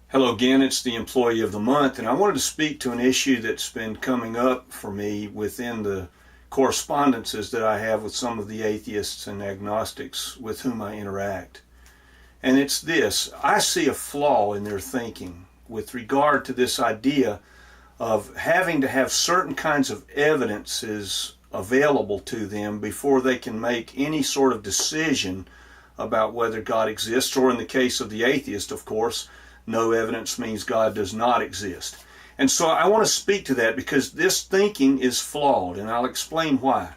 Hello again, it's the Employee of the Month, and I wanted to speak to an issue that's been coming up for me within the correspondences that I have with some of the atheists and agnostics with whom I interact. And it's this: I see a flaw in their thinking with regard to this idea of having to have certain kinds of evidences available to them before they can make any sort of decision about whether God exists, or in the case of the atheist, of course, no evidence means God does not exist. And so I want to speak to that because this thinking is flawed, and I'll explain why.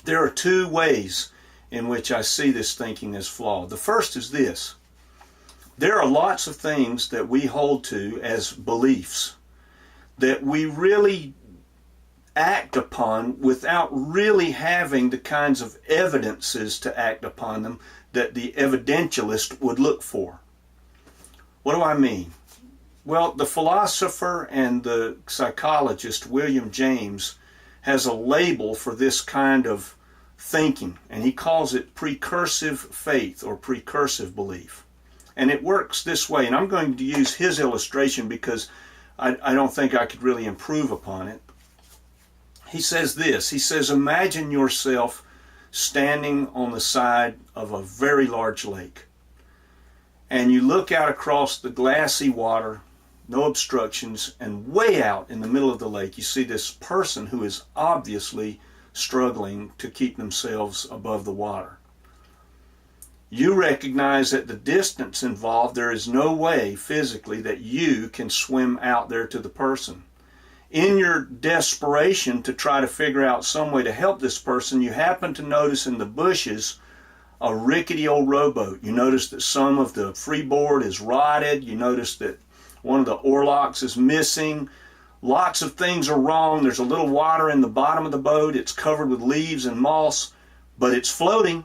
There are two ways in which I see this thinking as flawed. The first is this: there are lots of things that we hold to as beliefs that we really act upon without really having the kinds of evidences to act upon them that the evidentialist would look for. What do I mean? Well, the philosopher and the psychologist William James has a label for this kind of thinking, and he calls it precursive faith or precursive belief. And it works this way, and I'm going to use his illustration because I don't think I could really improve upon it. He says this: he says, imagine yourself standing on the side of a very large lake, and you look out across the glassy water, no obstructions, and way out in the middle of the lake you see this person who is obviously struggling to keep themselves above the water. You recognize at the distance involved there is no way physically that you can swim out there to the person. In your desperation to try to figure out some way to help this person, you happen to notice in the bushes a rickety old rowboat. You notice that some of the freeboard is rotted. You notice that one of the oarlocks is missing. Lots of things are wrong. There's a little water in the bottom of the boat. It's covered with leaves and moss, but it's floating.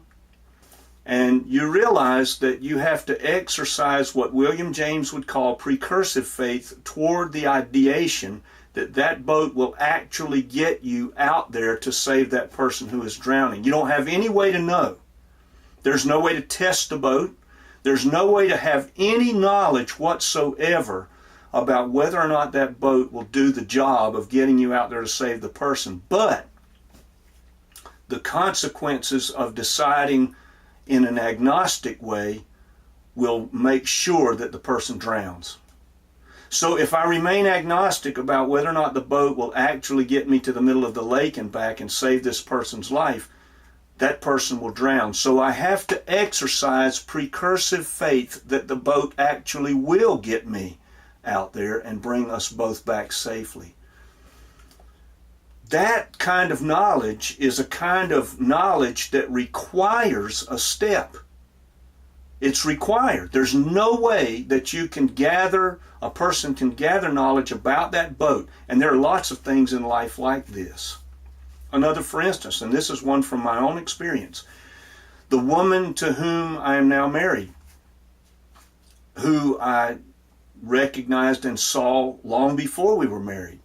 And you realize that you have to exercise what William James would call precursive faith toward the ideation that that boat will actually get you out there to save that person who is drowning. You don't have any way to know. There's no way to test the boat. There's no way to have any knowledge whatsoever about whether or not that boat will do the job of getting you out there to save the person. But the consequences of deciding in an agnostic way will make sure that the person drowns. So if I remain agnostic about whether or not the boat will actually get me to the middle of the lake and back and save this person's life, that person will drown. So I have to exercise precursive faith that the boat actually will get me out there and bring us both back safely. That kind of knowledge is a kind of knowledge that requires a step. It's required. There's no way that a person can gather knowledge about that boat. And there are lots of things in life like this. Another, for instance, and this is one from my own experience, the woman to whom I am now married, who I recognized and saw long before we were married.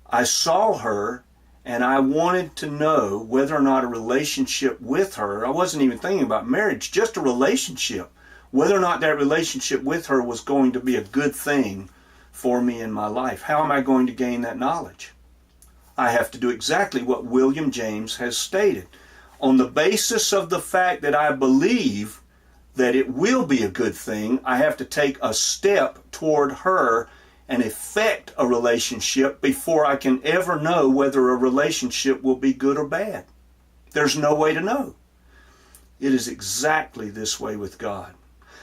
I saw her and I wanted to know whether or not a relationship with her, I wasn't even thinking about marriage, just a relationship, whether or not that relationship with her was going to be a good thing for me in my life. How am I going to gain that knowledge? I have to do exactly what William James has stated. On the basis of the fact that I believe that it will be a good thing, I have to take a step toward her and effect a relationship before I can ever know whether a relationship will be good or bad. There's no way to know. It is exactly this way with God.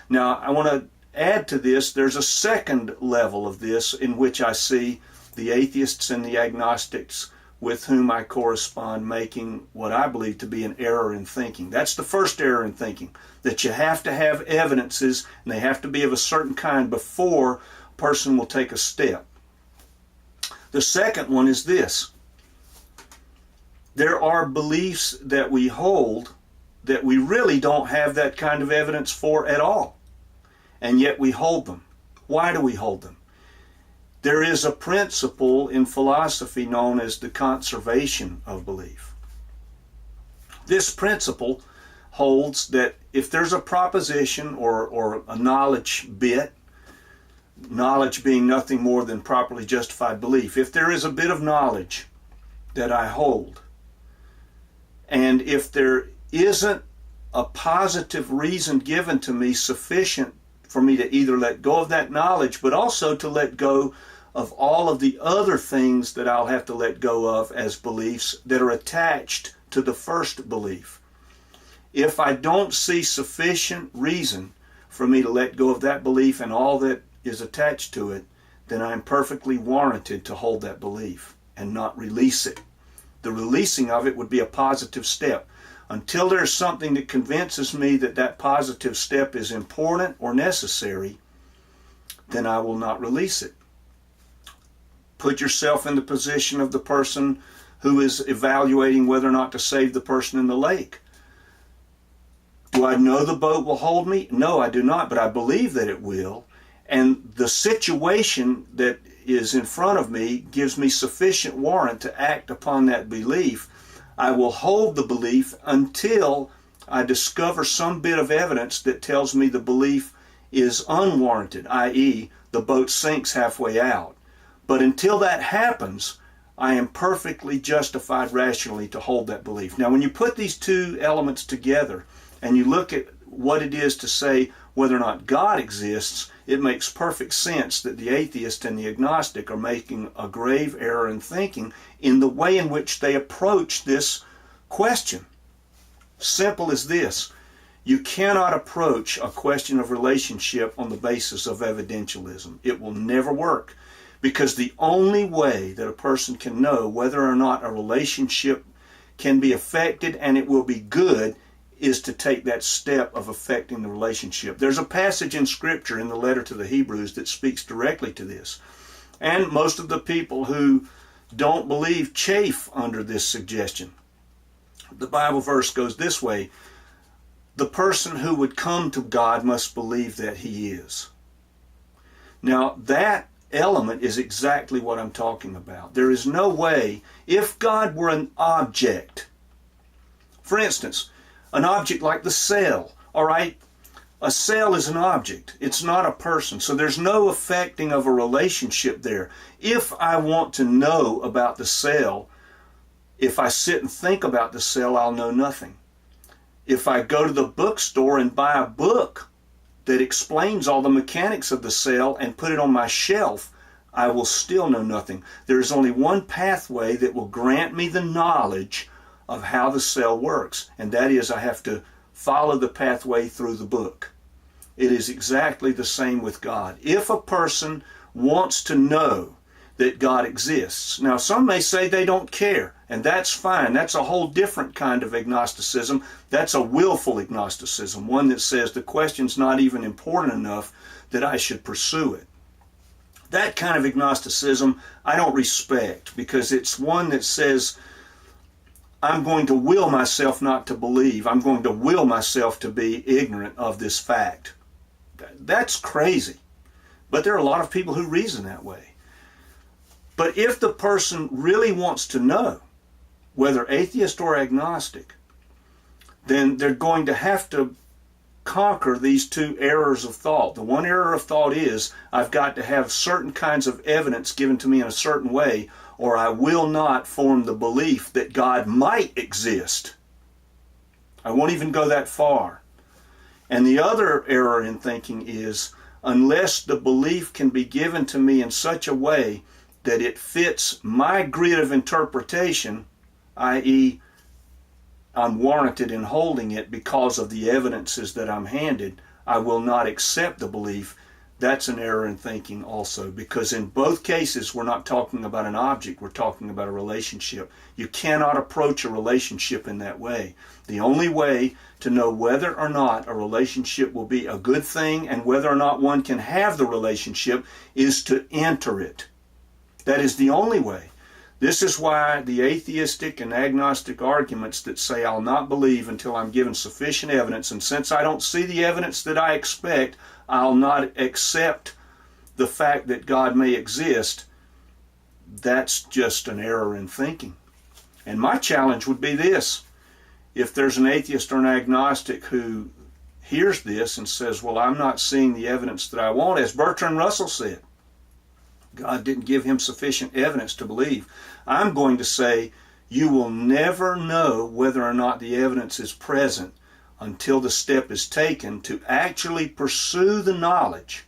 Now, I want to add to this, there's a second level of this in which I see the atheists and the agnostics with whom I correspond making what I believe to be an error in thinking. That's the first error in thinking, that you have to have evidences and they have to be of a certain kind before a person will take a step. The second one is this: there are beliefs that we hold that we really don't have that kind of evidence for at all, and yet we hold them. Why do we hold them? There is a principle in philosophy known as the conservation of belief. This principle holds that if there's a proposition or a knowledge bit knowledge being nothing more than properly justified belief. If there is a bit of knowledge that I hold, and if there isn't a positive reason given to me sufficient for me to either let go of that knowledge, but also to let go of all of the other things that I'll have to let go of as beliefs that are attached to the first belief. If I don't see sufficient reason for me to let go of that belief and all that is attached to it, then I'm perfectly warranted to hold that belief and not release it. The releasing of it would be a positive step. Until there's something that convinces me that that positive step is important or necessary, then I will not release it. Put yourself in the position of the person who is evaluating whether or not to save the person in the lake. Do I know the boat will hold me? No, I do not, but I believe that it will. And the situation that is in front of me gives me sufficient warrant to act upon that belief. I will hold the belief until I discover some bit of evidence that tells me the belief is unwarranted, i.e., the boat sinks halfway out. But until that happens, I am perfectly justified rationally to hold that belief. Now, when you put these two elements together and you look at what it is to say whether or not God exists, it makes perfect sense that the atheist and the agnostic are making a grave error in thinking in the way in which they approach this question. Simple as this: you cannot approach a question of relationship on the basis of evidentialism. It will never work, because the only way that a person can know whether or not a relationship can be affected and it will be good is to take that step of affecting the relationship. There's a passage in Scripture in the letter to the Hebrews that speaks directly to this. And most of the people who don't believe chafe under this suggestion. The Bible verse goes this way: the person who would come to God must believe that He is. Now, that element is exactly what I'm talking about. There is no way, if God were an object, for instance, an object like the cell, all right? A cell is an object. It's not a person. So there's no affecting of a relationship there. If I want to know about the cell, if I sit and think about the cell, I'll know nothing. If I go to the bookstore and buy a book that explains all the mechanics of the cell and put it on my shelf, I will still know nothing. There is only one pathway that will grant me the knowledge of how the cell works, and that is I have to follow the pathway through the book. It is exactly the same with God. If a person wants to know that God exists, now some may say they don't care, and that's fine. That's a whole different kind of agnosticism. That's a willful agnosticism, one that says the question's not even important enough that I should pursue it. That kind of agnosticism I don't respect, because it's one that says I'm going to will myself not to believe. I'm going to will myself to be ignorant of this fact. That's crazy. But there are a lot of people who reason that way. But if the person really wants to know, whether atheist or agnostic, then they're going to have to conquer these two errors of thought. The one error of thought is I've got to have certain kinds of evidence given to me in a certain way, or I will not form the belief that God might exist. I won't even go that far. And the other error in thinking is, unless the belief can be given to me in such a way that it fits my grid of interpretation, i.e., I'm warranted in holding it because of the evidences that I'm handed, I will not accept the belief. That's an error in thinking also, because in both cases we're not talking about an object, we're talking about a relationship. You cannot approach a relationship in that way. The only way to know whether or not a relationship will be a good thing and whether or not one can have the relationship is to enter it. That is the only way. This is why the atheistic and agnostic arguments that say I'll not believe until I'm given sufficient evidence, and since I don't see the evidence that I expect, I'll not accept the fact that God may exist, that's just an error in thinking. And my challenge would be this: if there's an atheist or an agnostic who hears this and says, well, I'm not seeing the evidence that I want, as Bertrand Russell said, God didn't give him sufficient evidence to believe. I'm going to say, you will never know whether or not the evidence is present until the step is taken to actually pursue the knowledge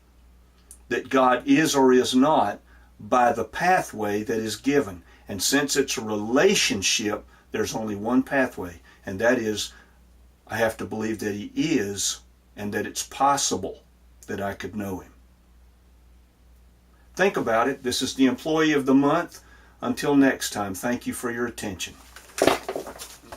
that God is or is not by the pathway that is given. And since it's a relationship, there's only one pathway, and that is, I have to believe that he is and that it's possible that I could know him. Think about it. This is the Employee of the Month. Until next time, thank you for your attention.